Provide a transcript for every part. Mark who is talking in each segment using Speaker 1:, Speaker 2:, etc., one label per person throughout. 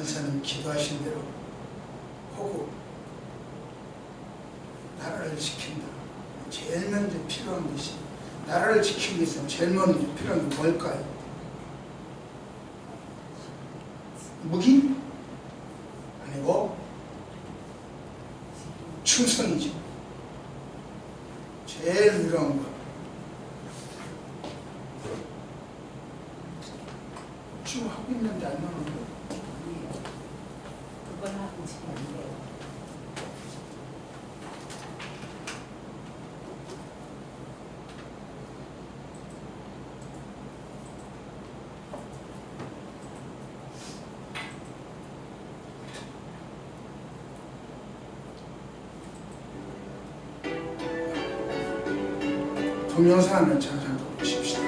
Speaker 1: 권사님 기도하신 대로 호국 나라를 지킨다. 제일 먼저 필요한 것이, 나라를 지키기 위해서 제일 먼저 필요한 게 뭘까요? 무기? 아니고 충성이죠. 제일 어려운 거. 지금 하고 있는데 안 나오는 거.
Speaker 2: 그걸 하고 지금 안 돼요.
Speaker 1: 동영상을 잠깐 보십시다.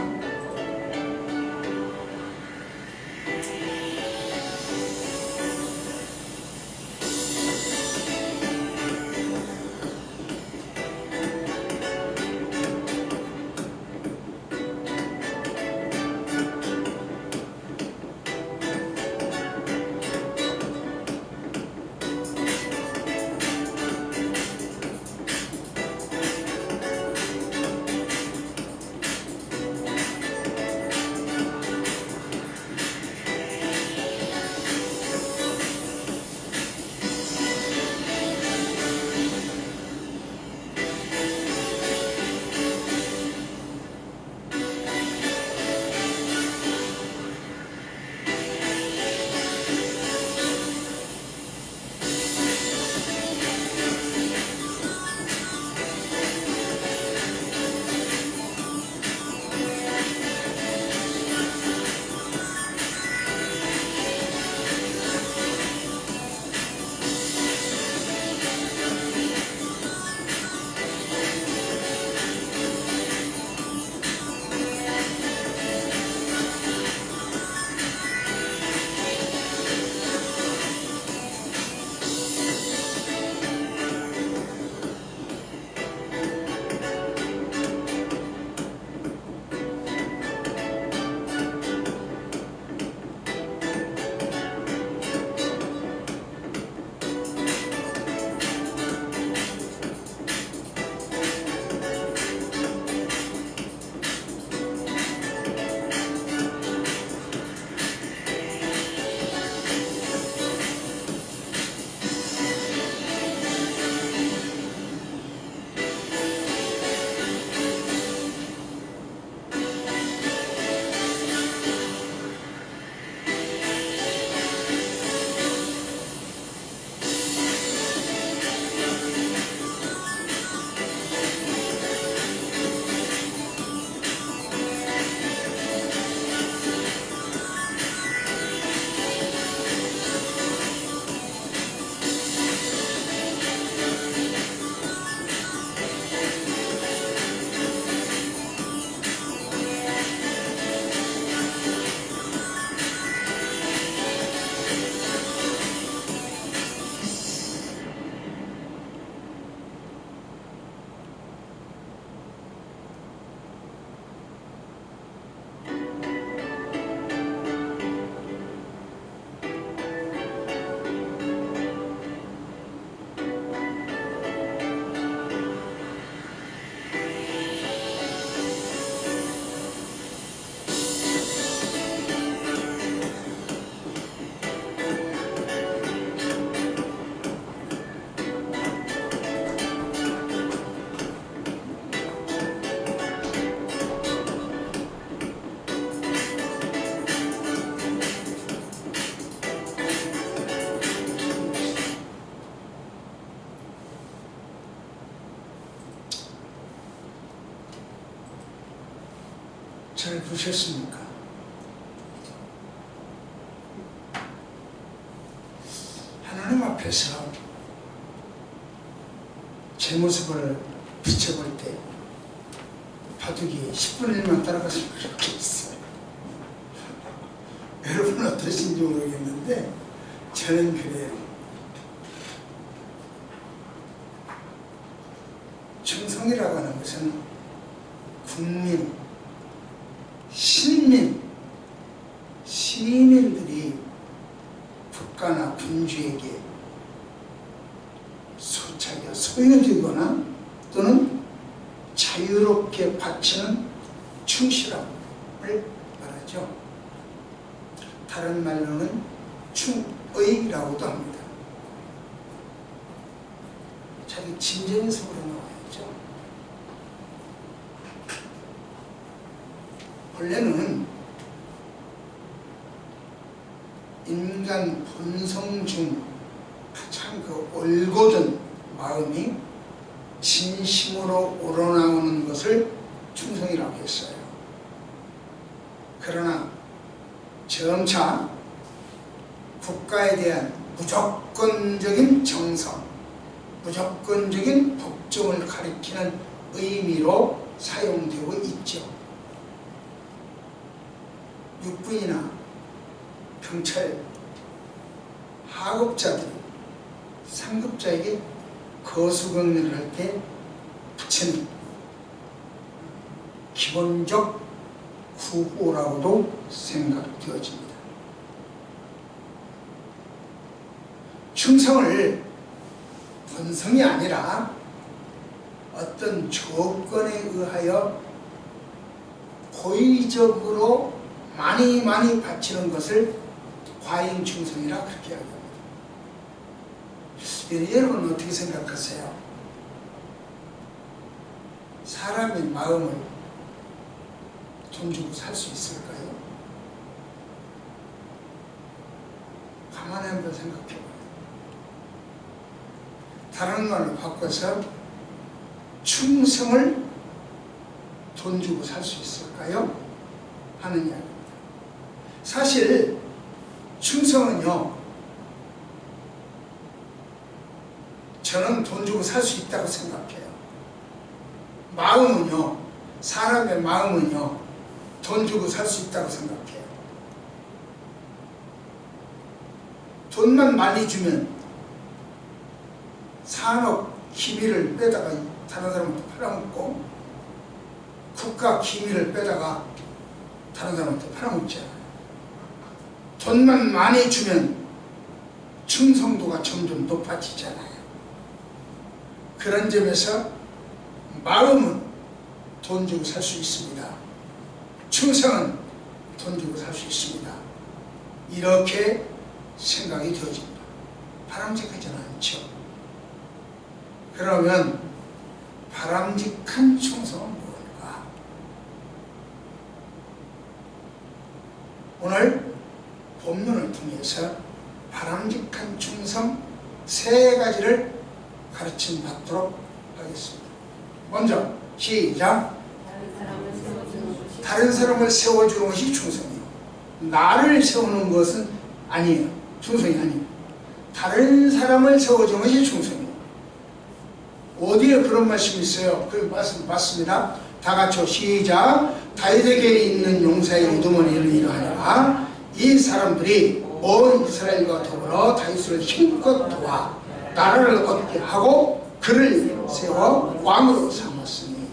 Speaker 1: 잘 보셨습니까? 하나님 앞에서 제 모습을 비춰볼 때 바둑이 10분의 1만 따라갔으면 좋겠어요. 여러분은 어떠신지 모르겠는데 저는 그래요. 충성이라고 하는 것은 국민, 신민, 시민들이 국가 국가나 군주에게 자기가 소유되거나 또는 자유롭게 바치는 충실함을 말하죠. 다른 말로는 충의라고도 합니다. 자기 진정성으로 나와야죠. 원래는 인간 본성 중 가장 그 올곧은 마음이 진심으로 우러나오는 것을 충성이라고 했어요. 그러나 점차 국가에 대한 무조건적인 정성, 무조건적인 복종을 가리키는 의미로 사용되고 있죠. 육군이나 경찰, 하급자들이 상급자에게 거수경례를 할 때 붙이는 기본적 구호라고도 생각되어집니다. 충성을 본성이 아니라 어떤 조건에 의하여 고의적으로 많이 바치는 것을 과잉충성이라 그렇게 이야기합니다. 여러분은 어떻게 생각하세요? 사람의 마음을 돈 주고 살 수 있을까요? 가만히 한번 생각해봐요. 다른 말로 바꿔서 충성을 돈 주고 살 수 있을까요? 하는 이야기입니다. 사실 충성은요, 저는 돈 주고 살 수 있다고 생각해요. 마음은요, 사람의 마음은요, 돈 주고 살 수 있다고 생각해요. 돈만 많이 주면 산업 기밀을 빼다가 다른 사람한테 팔아먹고, 국가 기밀을 빼다가 다른 사람한테 팔아먹잖아요. 돈만 많이 주면 충성도가 점점 높아지잖아요. 그런 점에서 마음은 돈 주고 살 수 있습니다. 충성은 돈 주고 살 수 있습니다. 이렇게 생각이 되어집니다. 바람직하지는 않죠. 그러면 바람직한 충성은 무엇일까? 오늘 본문을 통해서 바람직한 충성 3가지를 가르침 받도록 하겠습니다. 먼저 시작. 다른 사람을 세워주는 것이 충성이에요. 나를 세우는 것은 아니에요. 충성이 아니에요. 다른 사람을 세워주는 것이 충성이에요. 어디에 그런 말씀이 있어요? 그 말씀 맞습니다. 다 같이 시작. 다윗에게 있는 용사의 우두머니를 이러하니라. 이 사람들이 온 이스라엘과 더불어 다윗을 힘껏 도와 나라를 얻게 하고 그를 세워 왕으로 삼았으니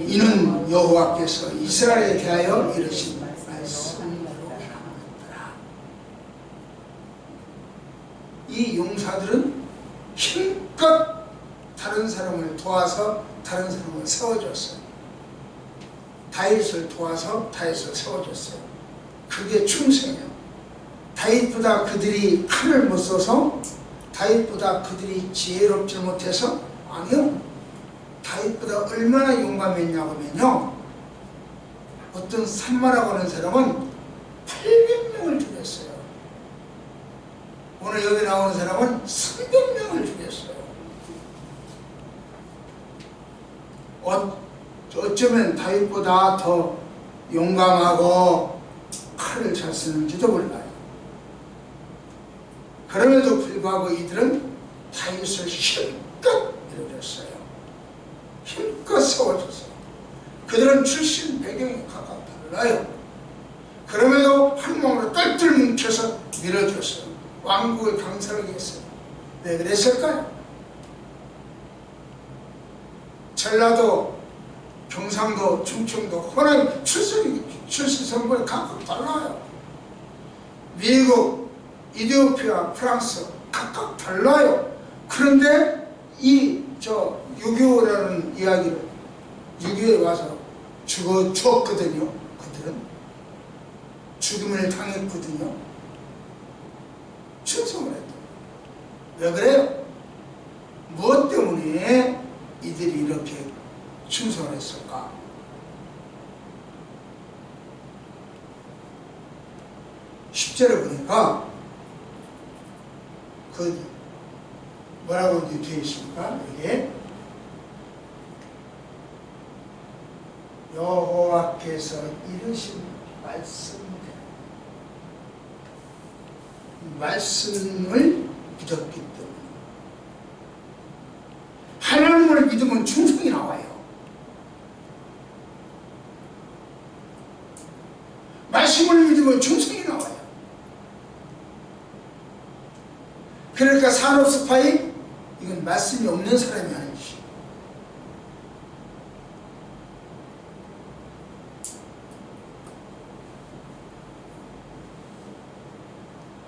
Speaker 1: 이는 여호와께서 이스라엘에 대하여 이르신 말씀으로 하였더라. 이 용사들은 힘껏 다른 사람을 도와서 다른 사람을 세워줬어요. 다윗을 도와서 다윗을 세워줬어요. 그게 충성이에요. 다윗보다 그들이 칼을 못 써서, 다윗보다 그들이 지혜롭지 못해서, 아니요. 다윗보다 얼마나 용감했냐고 하면요, 어떤 산마라고 하는 사람은 800명을 죽였어요. 오늘 여기 나오는 사람은 300명을 죽였어요. 어쩌면 다윗보다 더 용감하고 칼을 잘 쓰는지도 몰라요. 그럼에도 불구하고 이들은 다윗을 힘껏 밀어줬어요. 힘껏 세워줬어요. 그들은 출신 배경이 각각 달라요. 그럼에도 한 몸으로 똘똘 뭉쳐서 밀어줬어요. 왕국을 강설하게 했어요. 왜 그랬을까요? 전라도, 경상도, 충청도, 호남 출신 성분이 각각 달라요. 미국, 이디오피아, 프랑스 각각 달라요. 그런데 이 6.25라는 이야기를 6.25에 와서 죽었거든요. 그들은 죽음을 당했거든요. 충성을 했다. 왜 그래요? 무엇 때문에 이들이 이렇게 충성을 했을까? 10절에 보니까 뭐라고 되어 있습니까? 여기에 여호와께서 이르신 말씀을 믿었기 때문에 하나님을 믿으면 충성이 나와요. 말씀을 믿으면 충성이 나와요. 그러니까 산업 스파이 이건 말씀이 없는 사람이 하는 짓이에요.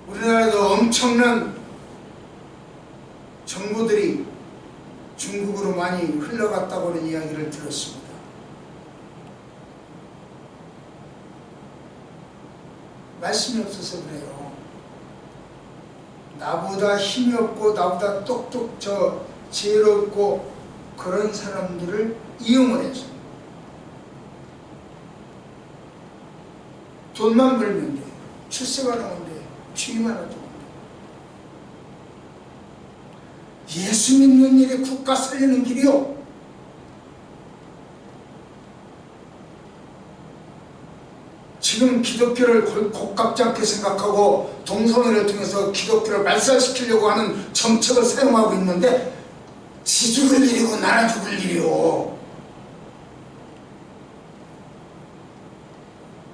Speaker 1: 우리나라도 엄청난 정보들이 중국으로 많이 흘러갔다고 하는 이야기를 들었습니다. 말씀이 없어서 그래요. 나보다 힘이 없고 나보다 똑똑 지혜롭고 그런 사람들을 이용을 해서 돈만 벌면 돼. 출세가 나오면 돼. 취미만 하면 돼. 예수 믿는 일이 국가 살리는 길이요. 지금 기독교를 고깝지 않게 생각하고 동성애를 통해서 기독교를 말살시키려고 하는 정책을 사용하고 있는데 지 죽을 일이고 나라 죽을 일이요.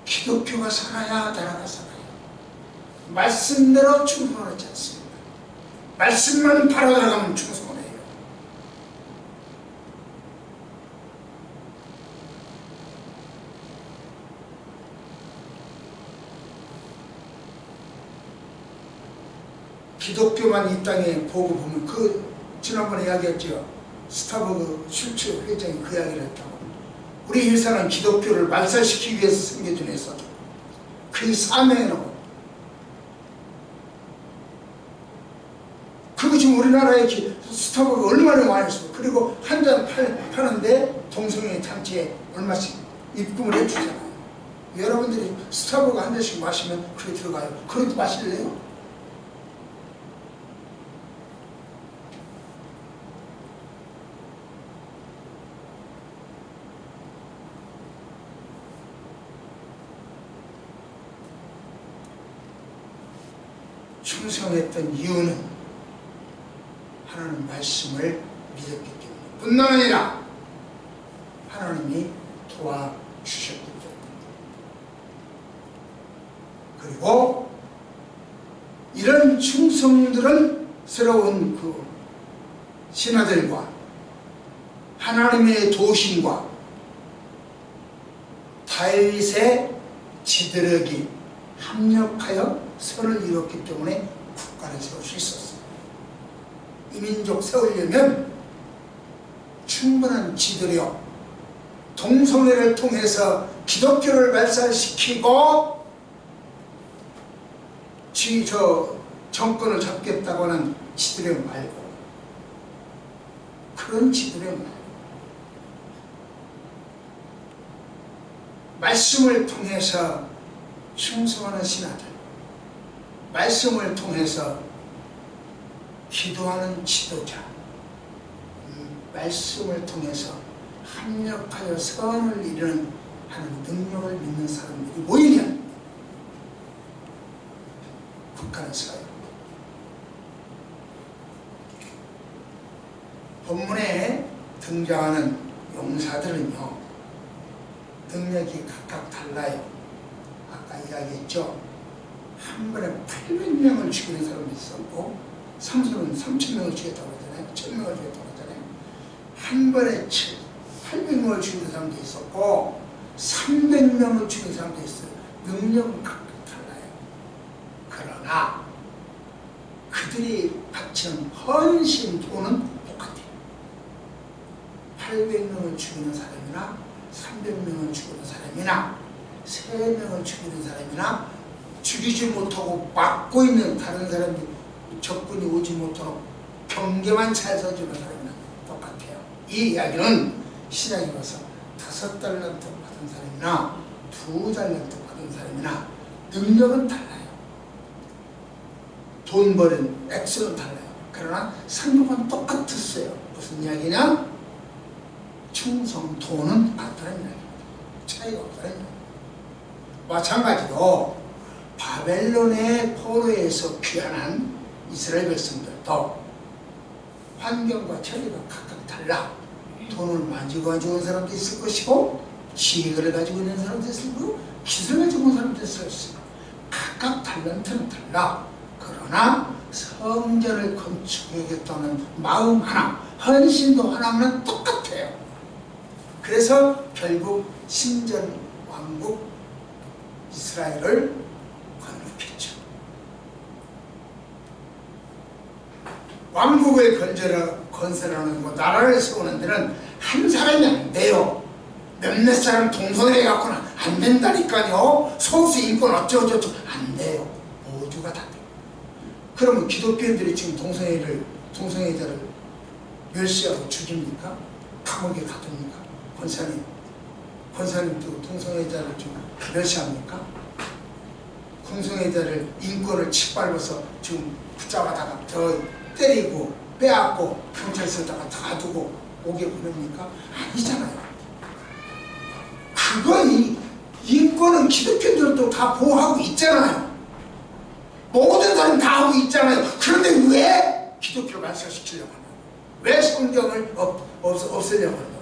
Speaker 1: 기독교가 살아야 나라가 살아요. 말씀대로 충성하지 않습니다. 말씀만 바라들어가면 충성을 해요. 기독교만 이 땅에 보고 보면 지난번에 이야기했죠. 스타버그 슐츠 회장이 그 이야기를 했다고. 우리 회사는 기독교를 말살시키기 위해서 생겨준 회사죠. 그게 사명이라고. 그리고 지금 우리나라에 스타버그 얼마나 많이 써. 그리고 한 잔 파는데 동성애 단체에 얼마씩 입금을 해주잖아요. 여러분들이 스타버그 한 잔씩 마시면 그래 들어가요. 그래도 마실래요? 충성했던 이유는 하나님 말씀을 믿었기 때문에 뿐만 아니라 하나님이 도와주셨기 때문입니다. 그리고 이런 충성들은 새로운 신하들과 하나님의 도심과 다윗의 지도력이 합력하여 선을 이뤘기 때문에 국가를 세울 수 있었어요. 이 민족 세우려면 충분한 지도력, 동성애를 통해서 기독교를 말살시키고 정권을 잡겠다고 하는 지도력 말고 그런 지도력 말고 말씀을 통해서 충성하는 신하들, 말씀을 통해서 기도하는 지도자, 말씀을 통해서 합력하여 선을 이루는 하는 능력을 믿는 사람들이 모이면 국가는 서요. 본문에 등장하는 용사들은요, 능력이 각각 달라요. 아까 이야기했죠. 한 번에 800명을 죽이는 사람도 있었고, 삼손은 3,000명을 죽였다고 하잖아요. 1,000명을 죽였다고 하잖아요. 한 번에 800명을 죽이는 사람도 있었고, 300명을 죽이는 사람도 있어요. 능력은 각각 달라요. 그러나 그들이 바치는 헌신 돈은 똑같아요. 800명을 죽이는 사람이나 300명을 죽이는 사람이나 3명을 죽이는 사람이나 죽이지 못하고 막고 있는 다른 사람들이 적군이 오지 못하도록 경계만 잘 서주는 사람이나 똑같아요. 이 이야기는 신약에 와서 5달란트 받은 사람이나 2달란트 받은 사람이나 능력은 달라요. 돈 버는 액수는 달라요. 그러나 상급은 똑같았어요. 무슨 이야기냐? 충성, 돈은 같다는 이야기입니다. 차이가 없다는 이야기입니다. 마찬가지로 바벨론의 포로에서 귀환한 이스라엘 백성들도 환경과 처리가 각각 달라. 돈을 가지고 온 사람도 있을 것이고 지혜를 가지고 있는 사람도 있을 거고 기술을 가지고 온 사람도 있을 것이고 각각 달란트는 달라. 그러나 성전을 건축하겠다는 마음 하나, 헌신도 하나는 똑같아요. 그래서 결국 신전 왕국 이스라엘을 건립했죠. 왕국을 건설하는 거, 나라를 세우는 데는 한 사람이 안 돼요. 몇몇 사람 동성애해갖고는 안 된다니까요. 소수 인권 어쩌고저쩌고 안 돼요. 모두가 다 돼요. 그러면 기독교인들이 지금 동성애자를 멸시하고 죽입니까? 감옥에 가둡니까? 권사님도 동성애자를 좀 멸시합니까? 동성애자를 인권을 짓밟아서 지금 붙잡아다가 더 때리고 빼앗고 경찰서에다가 다 두고 오게 보냅니까? 아니잖아요. 그거 인권은 기독교인들도 다 보호하고 있잖아요. 모든 사람 다 하고 있잖아요. 그런데 왜 기독교를 말살시키려고 하냐고? 왜 성경을 없애려고 하냐고?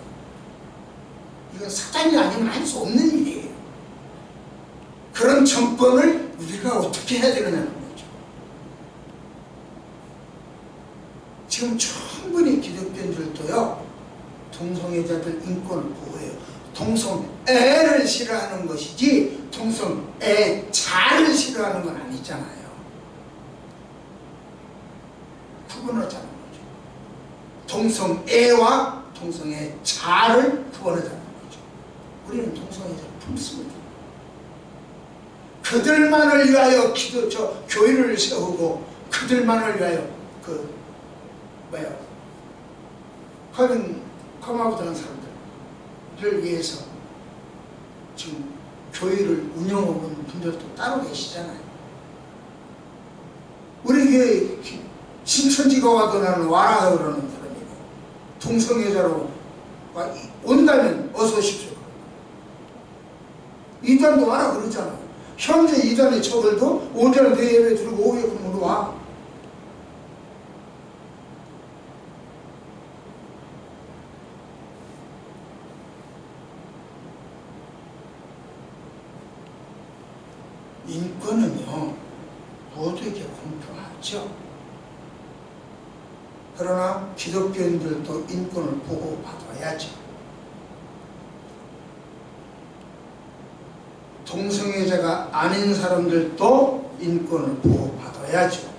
Speaker 1: 이건 사단이 아니면 할 수 없는 일이에요. 그런 정권을 우리가 어떻게 해야 되느냐는 거죠. 지금 충분히 기독교인들도요, 동성애자들 인권을 보호해요. 동성애를 싫어하는 것이지 동성애자를 싫어하는 건 아니잖아요. 구분하자는 거죠. 동성애와 동성애자를 구분하자는 거죠. 우리는 동성애자를 품습니다. 그들만을 위하여 교회를 세우고 그들만을 위하여 컴아웃하는 사람들을 위해서 지금 교회를 운영하고 있는 분들도 따로 계시잖아요. 우리 교회 신천지가 와도 나는 와라 그러는 사람이고, 동성애자로 온다면 어서 오십시오. 이단도 와라 그러잖아요. 현재 이단의 처벌도 5절 내 예배 들고 5회 금으로 와. 인권은요, 모두에게 공평하죠. 그러나 기독교인들도 인권을 보호받아야죠. 동성애자가 아닌 사람들도 인권을 보호받아야죠.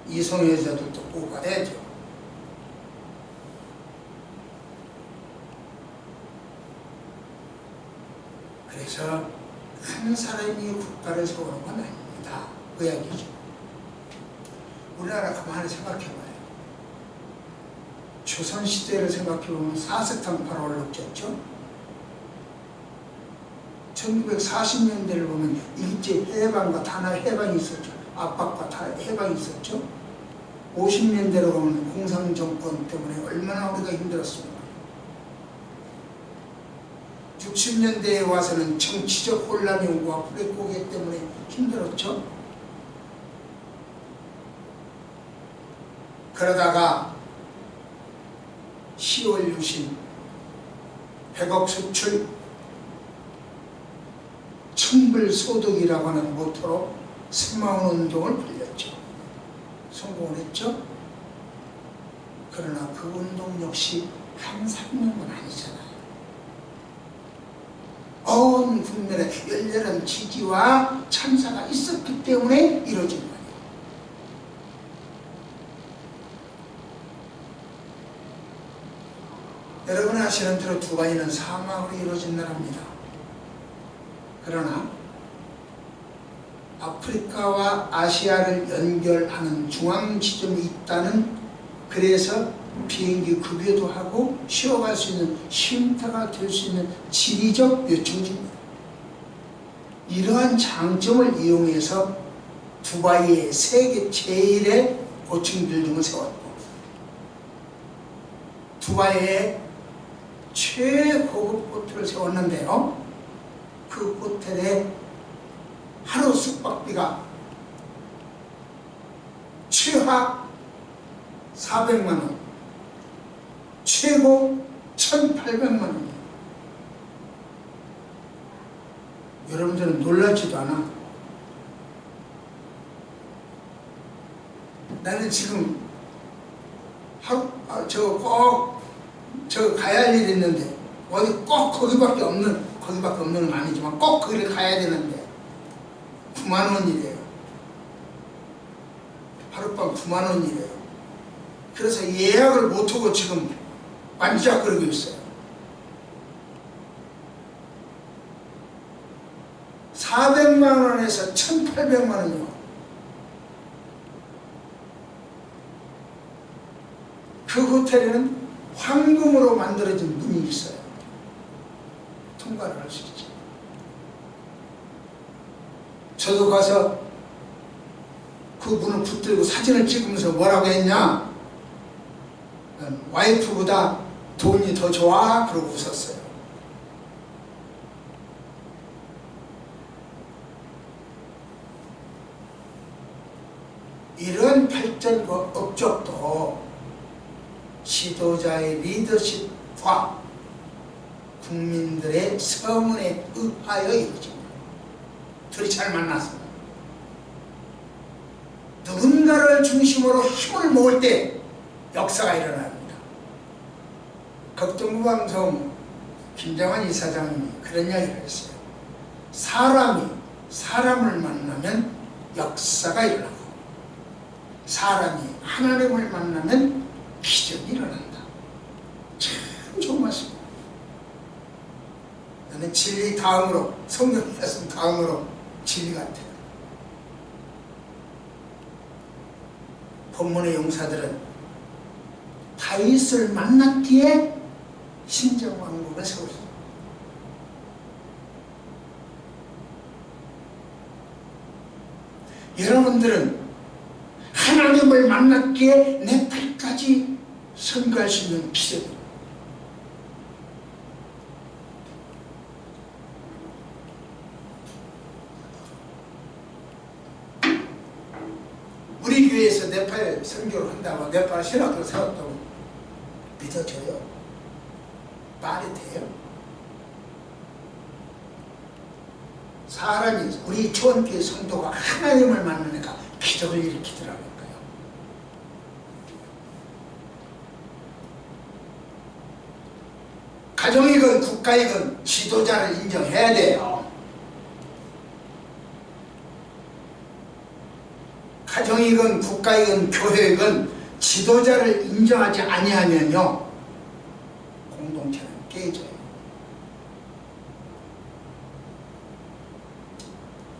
Speaker 1: 이성애자들도 보호받아야죠. 그래서 한 사람이 국가를 세우는 건 아닙니다. 그 이야기죠. 우리나라 가만히 생각해봐요. 조선시대를 생각해보면 사색탕파로 올랐겠죠. 1940년대를 보면 일제해방과 탄압해방이 있었죠. 압박과 해방이 있었죠. 50년대로 보면 공산정권 때문에 얼마나 우리가 힘들었습니까? 60년대에 와서는 정치적 혼란이 오고 앞으로의 고개 때문에 힘들었죠. 그러다가 10월 유신, 100억 수출, 천불소득이라고 하는 모토로 새마을 운동을 벌였죠. 성공을 했죠. 그러나 그 운동 역시 한 사람은 아니잖아요. 온 국민의 열렬한 지지와 참사가 있었기 때문에 이루어진 거예요. 여러분이 아시는 대로 두바이는 사막으로 이루어진 나라입니다. 그러나 아프리카와 아시아를 연결하는 중앙 지점이 있다는, 그래서 비행기 급여도 하고 쉬어갈 수 있는 쉼터가 될 수 있는 지리적 요충지입니다. 이러한 장점을 이용해서 두바이에 세계 제일의 고층 빌딩을 세웠고, 두바이에 최고급 호텔을 세웠는데요, 그 호텔에 하루 숙박비가 최하 400만원, 최고 1,800만원이에요. 여러분들은 놀라지도 않아. 나는 지금 저 가야 할 일이 있는데, 어디 꼭 거기밖에 없는 건 아니지만 꼭 거기를 가야 되는데 9만원이래요. 하룻밤 9만원이래요. 그래서 예약을 못하고 지금 만지작거리고 있어요. 400만원에서 1,800만원이요. 그 호텔에는 황금으로 만들어진 문이 있어요. 통과를 할 수 있죠. 저도 가서 그 문을 붙들고 사진을 찍으면서 뭐라고 했냐? 와이프보다 돈이 더 좋아? 그러고 웃었어요. 이런 발전과 업적도 지도자의 리더십과 국민들의 성원에 의하여 이루어집니다. 둘이 잘 만났습니다. 누군가를 중심으로 힘을 모을 때 역사가 일어납니다. 극동구 방송 김정환 이사장님이 그런 이야기를 했어요. 사람이 사람을 만나면 역사가 일어나고, 사람이 하나님을 만나면 기적이 일어난다. 참 좋은 말씀입니다. 나는 진리 다음으로, 성경 말씀 다음으로 진리 같아요. 본문의 용사들은 다윗을 만났기에 신정왕국을 세웠습니다. 여러분들은 하나님을 만났기에 내 팔까지 선거할 수 있는 기적입니다. 우리 교회에서 네팔 선교를 한다고, 네팔 신학교를 세웠다고 믿어져요? 말이 돼요? 사람이, 우리 초원교회 성도가 하나님을 만나니까 기적을 일으키더라고요. 가정이건 국가이건 지도자를 인정해야 돼요. 가정이건 국가이건 교회이건 지도자를 인정하지 아니하면요, 공동체는 깨져요.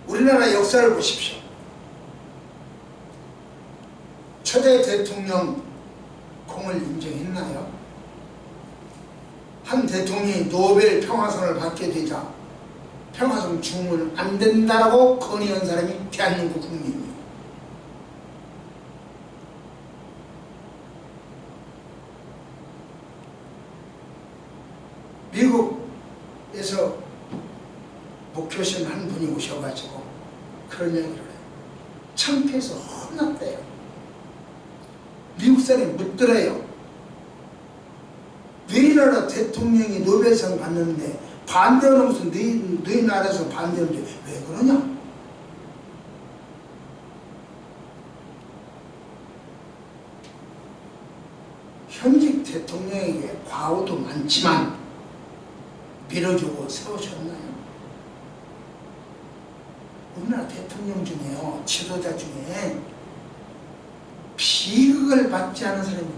Speaker 1: 우리나라 역사를 보십시오. 초대 대통령 공을 인정했나요? 한 대통령이 노벨 평화상을 받게 되자 평화상 주문 안 된다라고 건의한 사람이 대한민국 국민이에요. 미국에서 목표신 한 분이 오셔가지고 그런 얘기를 해요. 창피해서 혼났대요. 미국 사람이 묻더래요. 너희 나라 대통령이 노벨상 받는데 반대하는 무슨 너희 나라에서 반대하는데 왜 그러냐? 현직 대통령에게 과오도 많지만 밀어주고 세우셨나요? 우리나라 대통령 중에요, 지도자 중에 비극을 받지 않은 사람이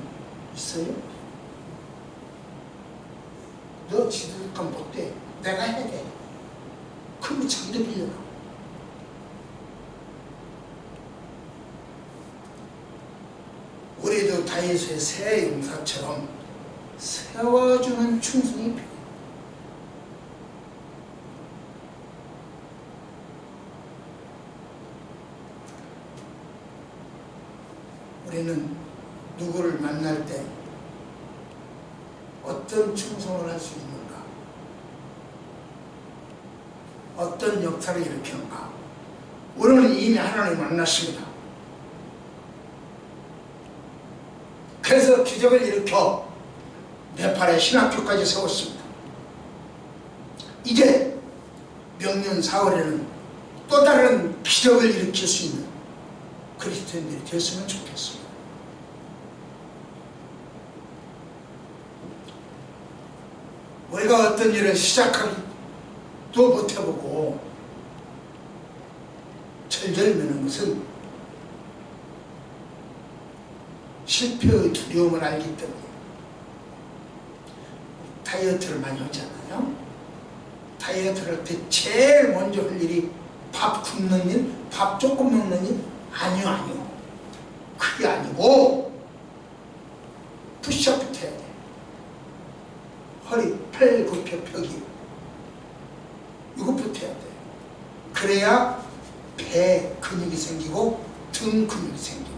Speaker 1: 있어요? 너 지도직감 못돼. 내가 해야 돼. 그리고 자기도 빌려라. 우리도 다윗의 새 용사처럼 세워주는 충성이 필요해요. 우리는 누구를 만날 때 어떤 충성을 할 수 있는가? 어떤 역사를 일으켰는가? 우리는 이미 하나님을 만났습니다. 그래서 기적을 일으켜 네팔에 신학교까지 세웠습니다. 이제 명년 4월에는 또 다른 기적을 일으킬 수 있는 그리스도인들이 됐으면 좋겠습니다. 우리가 어떤 일을 시작하기도 못해보고 절절매는 것은 실패의 두려움을 알기 때문에. 다이어트를 많이 하잖아요. 다이어트를 할 때 제일 먼저 할 일이 밥 굶는 일, 밥 조금 먹는 일? 아니요. 그게 아니고 푸시업부터 해야 돼. 허리, 팔 굽혀 펴기. 이것부터 해야 돼. 그래야 배 근육이 생기고 등 근육이 생기고.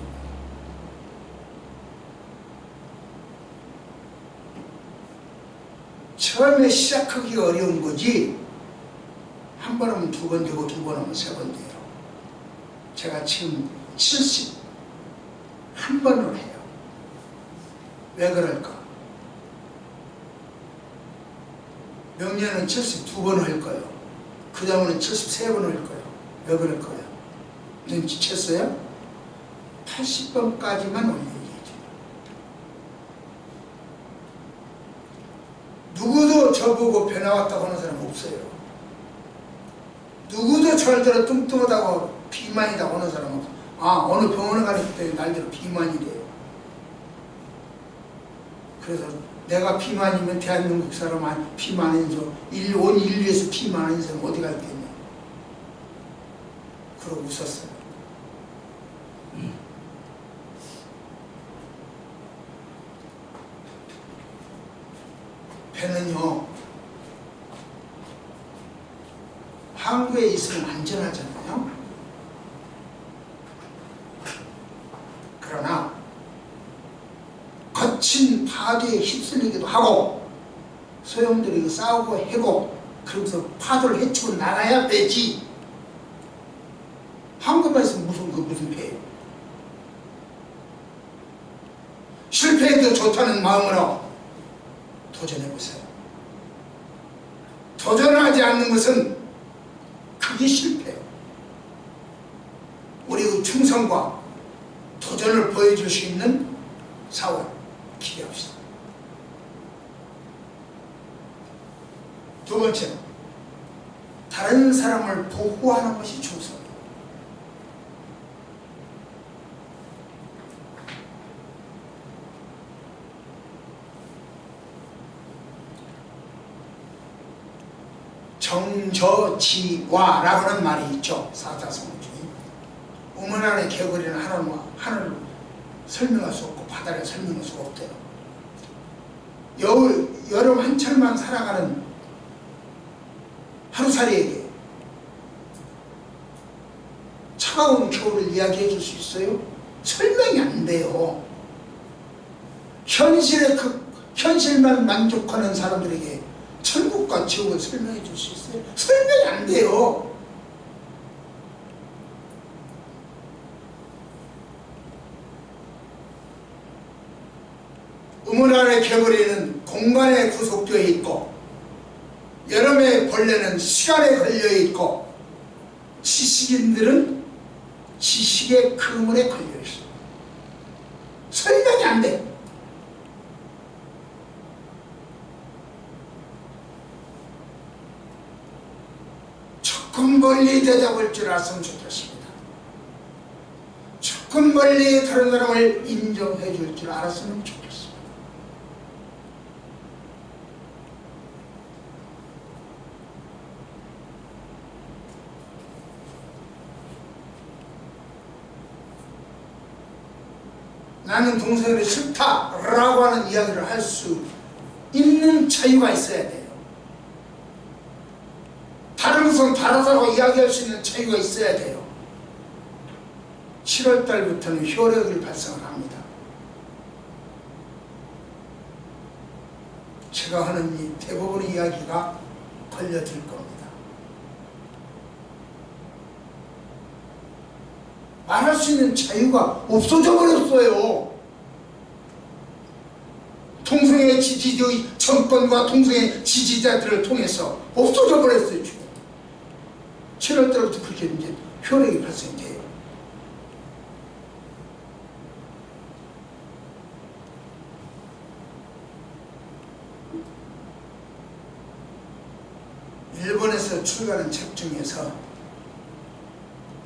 Speaker 1: 처음에 시작하기가 어려운 거지, 한 번 하면 두 번 되고 두 번 하면 세 번 돼요. 제가 지금 70 한 번을 해요. 왜 그럴까? 명년은 72번 할 거예요. 그 다음에는 73번 할 거예요. 왜 그럴 거예요? 눈치챘어요? 80번까지만 올려야죠. 누구도 저보고 변해왔다고 하는 사람 없어요. 누구도 절대로 뚱뚱하다고 비만이라고 하는 사람 없어요. 아, 어느 병원에 가니까 날대로 비만이래요. 그래서 내가 비만이면 대한민국 사람 비만인 줄, 온 인류에서 비만인 사람 어디 갔겠냐. 그러고 웃었어요. 배는요, 항구에 있으면 안전하잖아요. 그러나 거친 파도에 휩쓸리기도 하고 소용돌이고 싸우고 해고 그러면서 파도를 헤치고 나가야 되지. 항구만 있으면 무슨 배예요. 실패해도 좋다는 마음으로 도전해보세요. 도전하지 않는 것은 그게 실패예요. 우리의 충성과 도전을 보여줄 수 있는 4월 기대합시다. 두 번째는 다른 사람을 보호하는 것이 충성이에요. 정저지와라고 하는 말이 있죠. 사자성어 중에. 우물 안에 개구리는 하늘을 설명할 수 없고 바다를 설명할 수가 없대요. 여름 한철만 살아가는 하루살이에게 차가운 겨울을 이야기해 줄 수 있어요? 설명이 안 돼요. 현실만 만족하는 사람들에게 천국과 지옥을 설명해 줄 수 있어요? 설명이 안 돼요. 우물 안의 개구리는 공간에 구속되어 있고 여름의 벌레는 시간에 걸려 있고 지식인들은 지식의 그물에 걸려 있어요. 설명이 안 돼. 조금 멀리 대답할 줄 알았으면 좋겠습니다. 조금 멀리 다른 사람을 인정해 줄 줄 알았으면 좋겠습니다. 나는 동성애를 싫다라고 하는 이야기를 할 수 있는 자유가 있어야 돼요. 다른 것은 다르다고 이야기할 수 있는 자유가 있어야 돼요. 7월 달부터는 효력이 발생을 합니다. 제가 하는 이 대부분의 이야기가 걸려들 겁니다. 말할 수 있는 자유가 없어져 버렸어요. 동성애 지지의 정권과 동성애 지지자들을 통해서 없어져 버렸어요. 지금 7월 달부터 그렇게 이제 효력이 발생돼요. 일본에서 출간한 책 중에서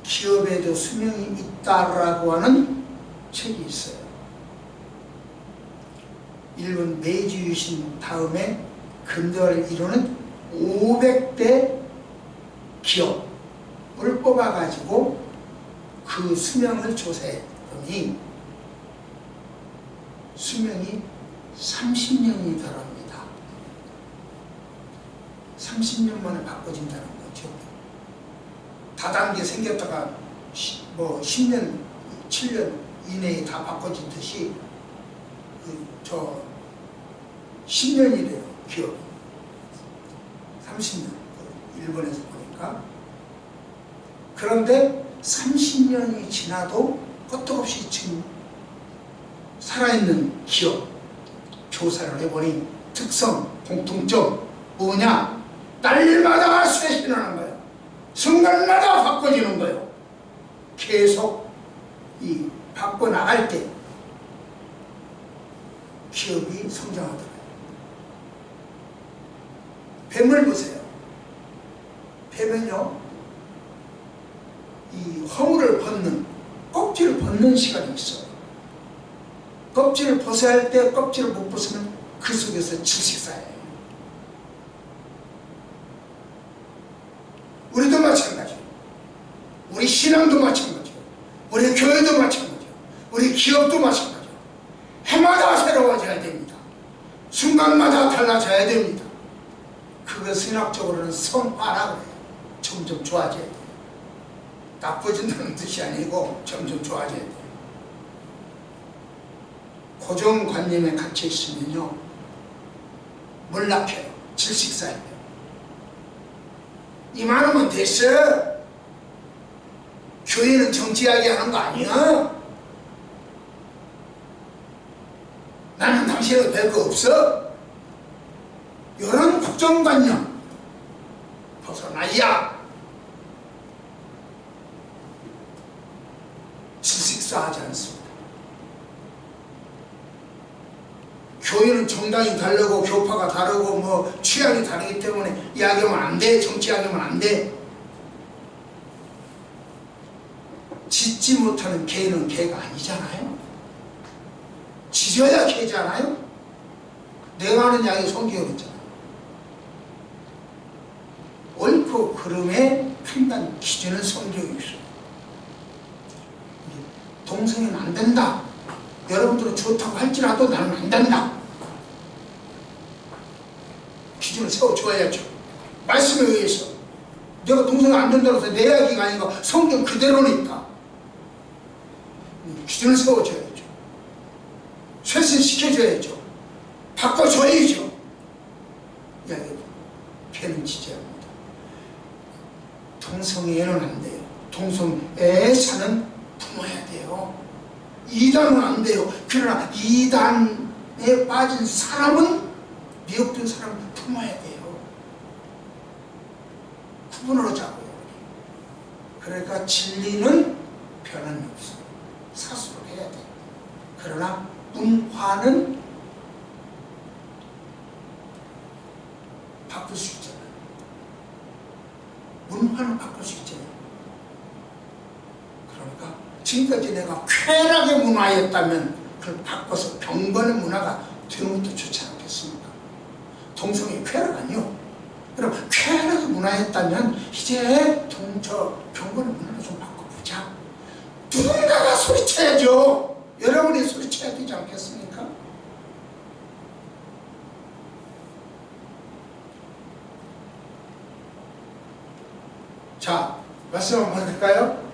Speaker 1: 기업에도 수명이 있다라고 하는 책이 있어요. 일본 메이지 유신 다음에 근대화를 이루는 500대 기업을 뽑아가지고 그 수명을 조사했더니 수명이 30년이더랍니다. 30년 만에 바꿔진다는 거죠. 다단계 생겼다가 뭐 10년, 7년 이내에 다 바꿔지듯이 10년이래요, 기업이. 30년, 일본에서 보니까. 그런데 30년이 지나도 끄떡없이 지금 살아있는 기업 조사를 해보니 특성, 공통점 뭐냐? 날마다 쇄신을 하는 거예요. 순간마다 바꿔지는 거예요. 계속 이 바꿔나갈 때 기업이 성장하더라고요. 뱀을 보세요. 뱀은요, 이 허물을 벗는, 껍질을 벗는 시간이 있어요. 껍질을 벗어야 할 때 껍질을 못 벗으면 그 속에서 질식사예요. 우리도 마찬가지예요. 우리 신앙도 마찬가지예요. 우리 교회도 마찬가지예요. 우리 기업도 마찬가지예요. 해마다 새로워져야 됩니다. 순간마다 달라져야 됩니다. 그거 신학적으로는 성화라고 해요. 점점 좋아져야 돼요. 나빠진다는 뜻이 아니고 점점 좋아져야 돼요. 고정관념에 갇혀 있으면요, 몰락해요. 질식사예요. 이만하면 됐어. 교회는 정치 이야기하는 거 아니야. 나는 당신하고 별거 없어. 이런 국정관념 벗어나야 질식사하지 않습니다. 교회는 정당이 다르고 교파가 다르고 뭐 취향이 다르기 때문에 이야기하면 안 돼. 정치 이야기하면 안 돼. 짓지 못하는 개는 개가 아니잖아요. 지져야 개잖아요. 내가 하는 이야기 성경이잖아요. 옳고 그름의 판단 기준은 성경이 있어요. 동성애는 안 된다. 여러분들은 좋다고 할지라도 나는 안 된다. 기준을 세워줘야죠. 말씀에 의해서. 내가 동성애 안 된다고 해서 내 이야기가 아니고 성경 그대로는 있다. 기준을 세워줘야죠. 쇄신시켜줘야죠. 바꿔줘야죠. 이야기 걔는 지지합니다. 동성애는 안 돼요. 동성애사는 품어야 돼요. 이단은 안 돼요. 그러나 이단에 빠진 사람은, 미혹된 사람은 품어야 돼요. 구분을 하자고요. 그러니까 진리는 변함이 없어요. 사수를 해야 돼요. 그러나 문화는 바꿀 수 있잖아요. 문화는 바꿀 수 있잖아요. 그러니까 지금까지 내가 쾌락의 문화였다면 그걸 바꿔서 경건의 문화가 되는 것도 좋지 않겠습니까? 동성애 쾌락 아니요. 그럼 쾌락의 문화였다면 이제 경건의 문화를 좀 바꿔보자. 누군가가 소리쳐야죠. 여러분이 소리쳐야 되지 않겠습니까? 자, 말씀 한번 드릴까요?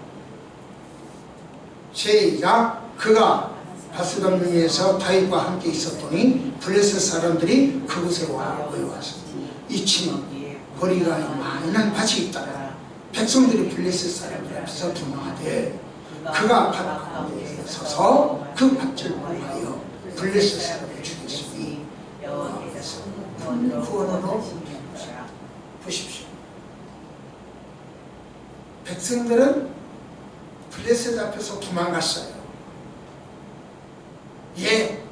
Speaker 1: 시작. 그가 바스담에서 다윗과 함께 있었더니 블레셋 사람들이 그곳에 와 모여왔으니 이치는 거리가 많은 밭이 있다가 백성들이 블레셋 사람들 앞에서 도망하되 그가 밭 가운데 서서 그 밭을 보하여 블레셋 사람을 죽였으니 여호와께서 큰 구원으로 보십시오. 백성들은 블레셋 앞에서 도망갔어요. 예,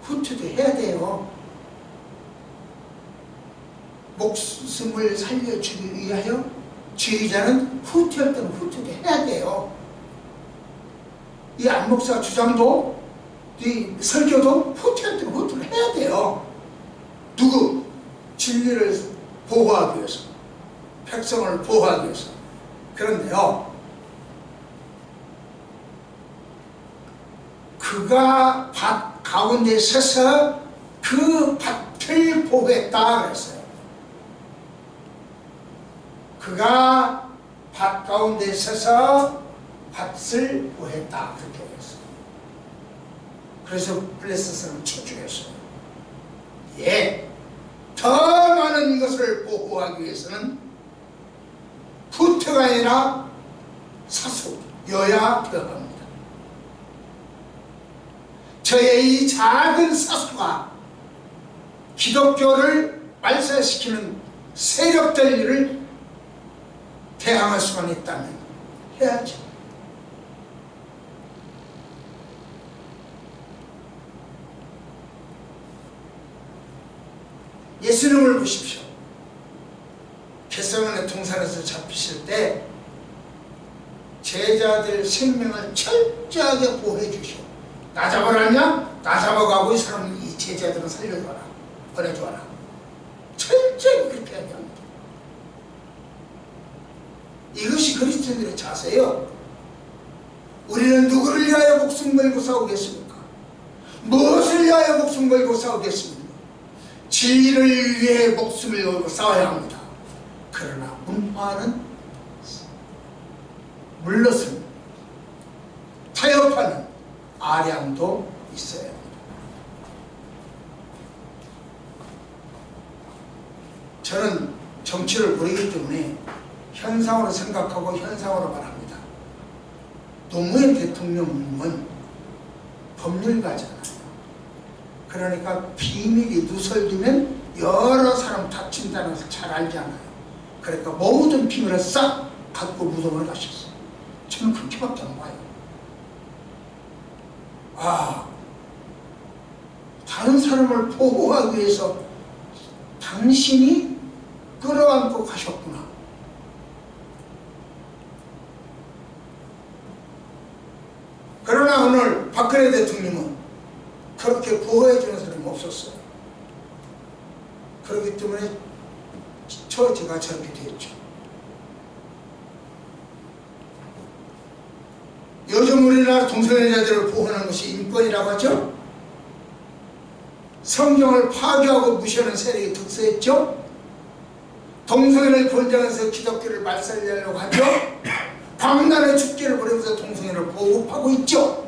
Speaker 1: 후퇴도 해야 돼요. 목숨을 살려주기 위하여 지휘자는 후퇴할 때는 후퇴도 해야 돼요. 이 안목사 주장도 이 설교도 후퇴할 때는 후퇴를 해야 돼요. 누구? 진리를 보호하기 위해서, 백성을 보호하기 위해서. 그런데요, 그가 밭 가운데 서서 그 밭을 보호했다 그랬어요. 그가 밭 가운데 서서 밭을 보호했다 그렇게 했어요. 그래서 블레셋은 쳐죽였어요. 예, 더 많은 것을 보호하기 위해서는 후퇴가 아니라 사수여야 되어갑니다. 저의 이 작은 사수가 기독교를 말살시키는 세력들 일을 대항할 수만 있다면 해야죠. 예수님을 보십시오. 겟세마네 동산에서 잡히실 때 제자들 생명을 철저하게 보호해 주시오. 나 잡아라냐? 나 잡아가고 이 사람, 이 제자들은 살려줘라, 보내줘라. 철저히 그렇게 하게 합니다. 이것이 그리스도인들의 자세예요. 우리는 누구를 위하여 목숨 걸고 싸우겠습니까? 무엇을 위하여 목숨 걸고 싸우겠습니까? 진리를 위해 목숨을 걸고 싸워야 합니다. 그러나 문화는 물러서는 타협하는 아량도 있어야 합니다. 저는 정치를 모르기 때문에 현상으로 생각하고 현상으로 말합니다. 노무현 대통령은 법률가잖아요. 그러니까 비밀이 누설되면 여러 사람 다친다는 것을 잘 알잖아요. 그러니까 모든 비밀을 싹 갖고 무덤을 가셨어요. 저는 그렇게밖에 안 봐요. 아, 다른 사람을 보호하기 위해서 당신이 끌어안고 가셨구나. 그러나 오늘 박근혜 대통령은 그렇게 보호해주는 사람이 없었어요. 그렇기 때문에 제가 저렇게 됐죠. 요즘 우리나라 동성애자들을 보호하는 것이 인권이라고 하죠. 성경을 파괴하고 무시하는 세력이 득세했죠. 동성애를 권장해서 기독교를 말살하려고 하죠. 광란의 축제를 벌이면서 동성애를 보호하고 있죠.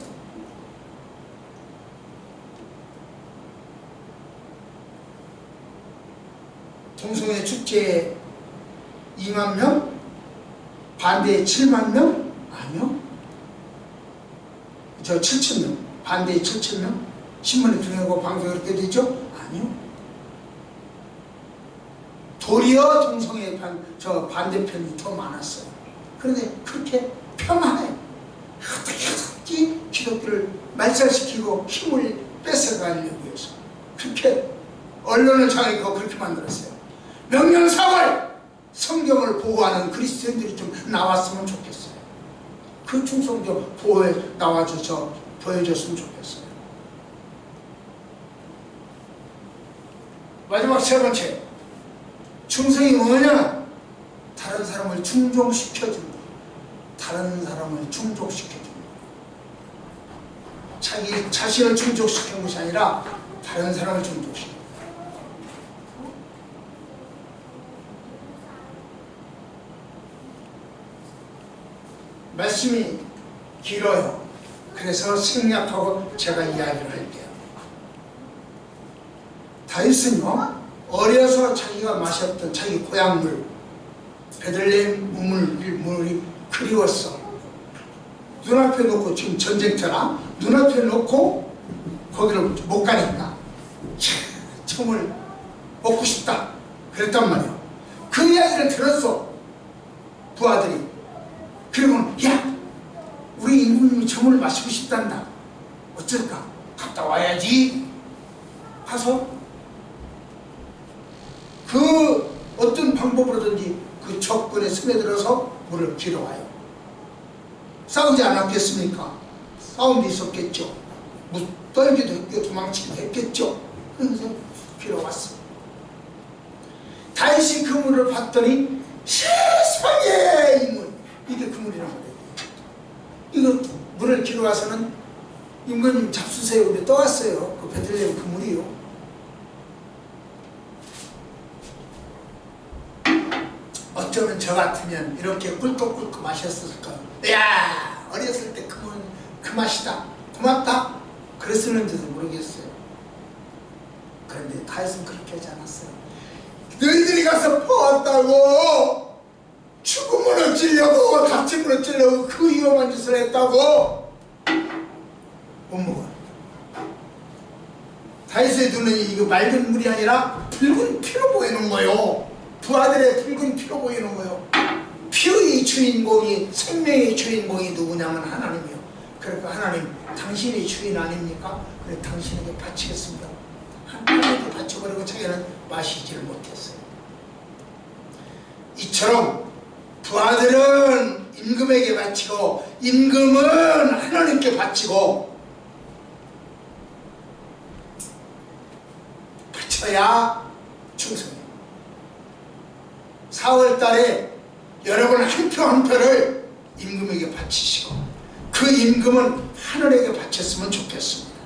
Speaker 1: 동성애 축제에 2만 명? 반대에 7만 명? 아니요. 저 7천 명. 반대에 7천 명? 신문에 등하고 방송에 그렇게 되죠? 아니요. 도리어 동성애 반대편이 더 많았어요. 그런데 그렇게 폄하해. 어떻게 기독교를 말살시키고 힘을 뺏어가려고 해서 그렇게 언론을 장악하고 그렇게 만들었어요. 명령사월 성경을 보호하는 그리스도인들이 좀 나왔으면 좋겠어요. 그 충성도 보호해 나와줘서 보여줬으면 좋겠어요. 마지막 세 번째, 충성이 뭐냐? 다른 사람을 충족시켜줍니다. 다른 사람을 충족시켜줍니다. 자기 자신을 충족시키는 것이 아니라 다른 사람을 충족시키는 거예요. 말씀이 길어요. 그래서 생략하고 제가 이야기를 할게요. 다윗은요, 어려서 자기가 마셨던 자기 고향물 베들레헴 물이 그리웠어. 눈앞에 놓고, 지금 전쟁터라 눈앞에 놓고 거기를 못 가니까 청을 먹고 싶다 그랬단 말이야. 그 이야기를 들었어, 부하들이. 그리고는 야, 우리 임금님이 청을 마시고 싶단다. 어쩔까? 갔다 와야지. 가서 그 어떤 방법으로든지 그 적군에 스며들어서 물을 길어와요. 싸우지 않았겠습니까? 싸움도 있었겠죠. 떨기도 했고 도망치기도 했겠죠. 그래서 길어왔어. 다윗이 그 물을 봤더니 세상에, 이 물, 이게 그 물이란 말이에요. 이거 물을 길어와서는 임금님 잡수세요. 우리 떠왔어요. 그 베들레헴 그 물이요. 어쩌면 저 같으면 이렇게 꿀꺽꿀꺽 마셨을까요? 야, 어렸을 때 그 맛이다, 고맙다, 그랬을는지도 모르겠어요. 그런데 다윗은 그렇게 하지 않았어요. 너희들이 가서 퍼왔다고, 죽음을 어찌려고, 다짐을 어찌려고 그 위험한 짓을 했다고. 못 먹어요. 다윗의 눈은 이거 맑은 물이 아니라 붉은 피로 보이는 거예요. 부하들의 붉은 피로 보이는 거예요. 피의 주인공이, 생명의 주인공이 누구냐면 하나님이요. 그러니까 하나님, 당신의 주인 아닙니까? 그래, 당신에게 바치겠습니다. 하나님께 바쳐버리고 자기는 마시지를 못했어요. 이처럼 부하들은 임금에게 바치고 임금은 하나님께 바치고 바쳐야 충성해요. 4월 달에 여러분 한 표 한 표를 임금에게 바치시고 그 임금은 하늘에게 바쳤으면 좋겠습니다.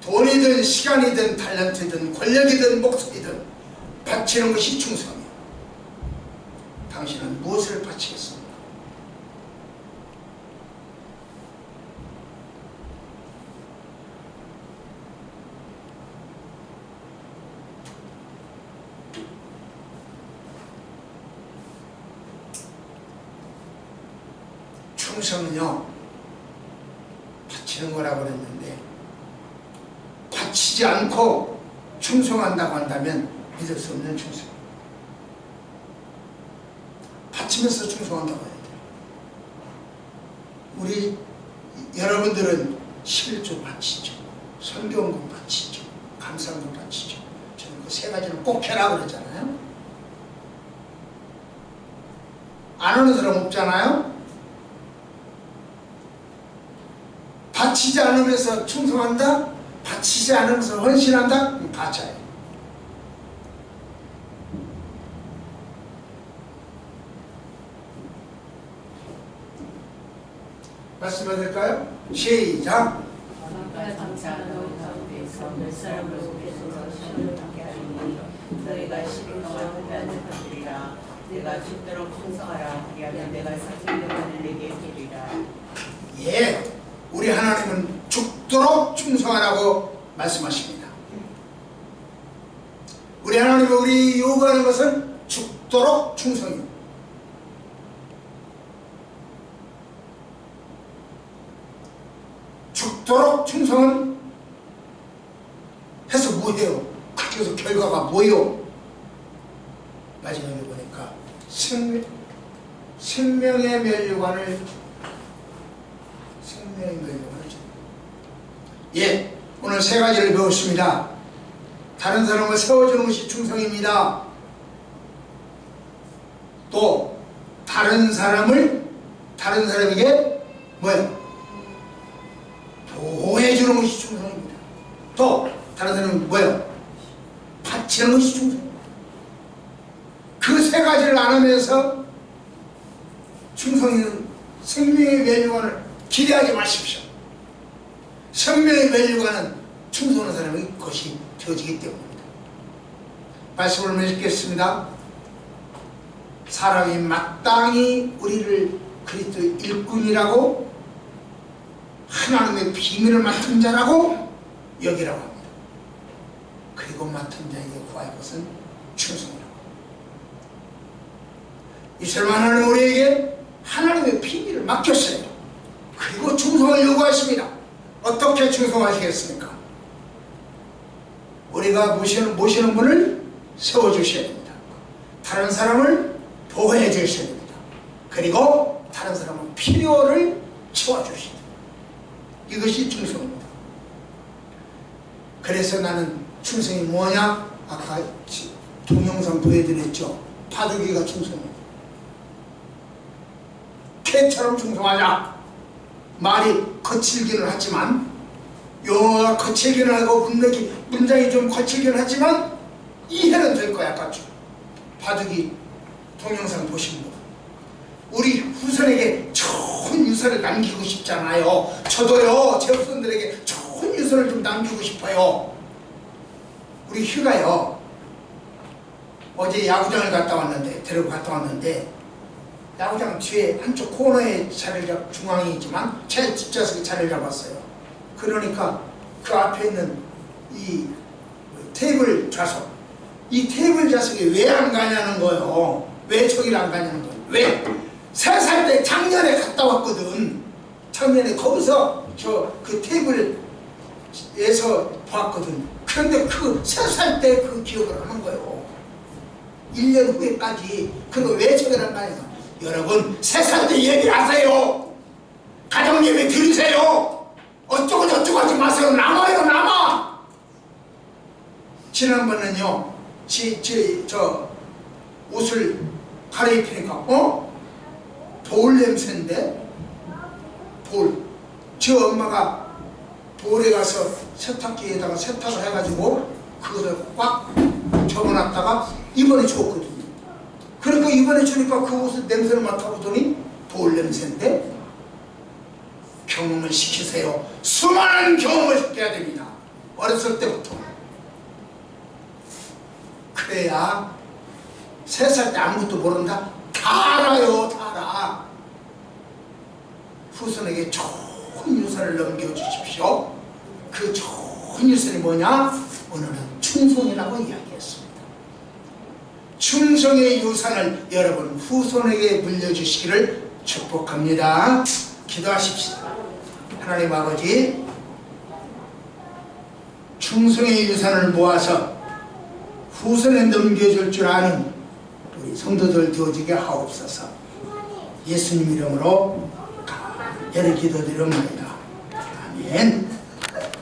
Speaker 1: 돈이든 시간이든 탤런트든 권력이든 목소리든 바치는 것이 충성이에요. 당신은 무엇을 바치겠습니까? 충성은요, 바치는 거라고 그랬는데, 바치지 않고 충성한다고 한다면 믿을 수 없는 충성. 바치면서 충성한다고 해야 돼요. 우리 여러분들은 11조 바치죠, 선교원금 바치죠, 감사원금 바치죠. 저는 그 세 가지를 꼭 해라 그러잖아요. 안 하는 사람 없잖아요. 바치지 않으면서 충성한다? 바치지 않으면서 헌신한다? 가짜예요. 말씀해도 될까요? 시작! 너희가 10일 동안 흡연을 받으리라. 내가 죽도록 충성하라. 그리하면 내가 사실을 내게 주리라. 예, 우리 하나님은 죽도록 충성하라고 말씀하십니다. 우리 하나님은 우리 요구하는 것은 죽도록 충성이요. 죽도록 충성은 해서 뭐예요? 그렇게 해서 결과가 뭐예요? 마지막에 보니까 생명의 면류관을 예, 오늘 세 가지를 배웠습니다. 다른 사람을 세워주는 것이 충성입니다. 또 다른 사람에게 뭐예요? 보호해주는 것이 충성입니다. 또 다른 사람은 뭐예요? 바치는 것이 충성입니다. 그 세 가지를 안 하면서 충성은 생명의 면류관을 기대하지 마십시오. 생명의 면류관은 충성하는 사람의 것이 되어지기 때문입니다. 말씀을 맺겠습니다. 사람이 마땅히 우리를 그리스도의 일꾼이라고 하나님의 비밀을 맡은 자라고 여기라고 합니다. 그리고 맡은 자에게 구할 것은 충성이라고. 이스라엘 하나님 우리에게 하나님의 비밀을 맡겼어요. 그리고 충성을 요구하십니다. 어떻게 충성하시겠습니까? 우리가 모시는 분을 세워주셔야 됩니다. 다른 사람을 보호해 주셔야 됩니다. 그리고 다른 사람의 필요를 채워주셔야 됩니다. 이것이 충성입니다. 그래서 나는 충성이 뭐냐? 아까 동영상 보여드렸죠. 바둑이가 충성입니다. 개처럼 충성하자. 말이 거칠기는 하지만 용어가 거칠기는 하고 문장이 좀 거칠기는 하지만 이해는 될 거야. 아까 바둑이 동영상 보신 분, 우리 후손에게 좋은 유산을 남기고 싶잖아요. 저도요, 제 후손들에게 좋은 유산을 좀 남기고 싶어요. 우리 휴가요, 어제 야구장을 데리고 갔다 왔는데 야구장 뒤에 한쪽 코너에 자리를 중앙이 있지만 제 뒷좌석에 자리를 잡았어요. 그러니까 그 앞에 있는 이 테이블 좌석, 이 테이블 좌석에 왜 안 가냐는 거예요. 왜 저기를 안 가냐는 거예요. 왜? 3살 때 작년에 갔다 왔거든. 작년에 거기서 그 테이블에서 봤거든. 그런데 그 3살 때 그 기억을 하는 거예요. 1년 후에까지. 그리고 왜 저기를 안 가냐. 여러분, 3살 때 얘기를 하세요. 가정 예배 드리세요. 어쩌고 저쩌고 하지 마세요. 남아요, 남아. 지난번에는요, 저 옷을 갈아입히니까 돌 냄새인데, 저 엄마가 돌에 가서 세탁기에다가 세탁을 해가지고 그거를 꽉 접어놨다가 이번에 줬거든요. 그러니까 이번에 주니까 그 옷을 냄새를 맡아보더니 돌 냄새인데, 경험을 시키세요. 수많은 경험을 시켜야 됩니다. 어렸을 때부터. 그래야 3살 때 아무것도 모른다? 다 알아요. 다 알아. 후손에게 좋은 유산을 넘겨주십시오. 그 좋은 유산이 뭐냐? 오늘은 충성이라고 이야기했습니다. 충성의 유산을 여러분 후손에게 물려주시기를 축복합니다. 기도하십시다. 하나님 아버지, 충성의 유산을 모아서 후손에 넘겨줄 줄 아는 우리 성도들 되어지게 하옵소서. 예수님 이름으로 간절히 기도드립니다. 아멘.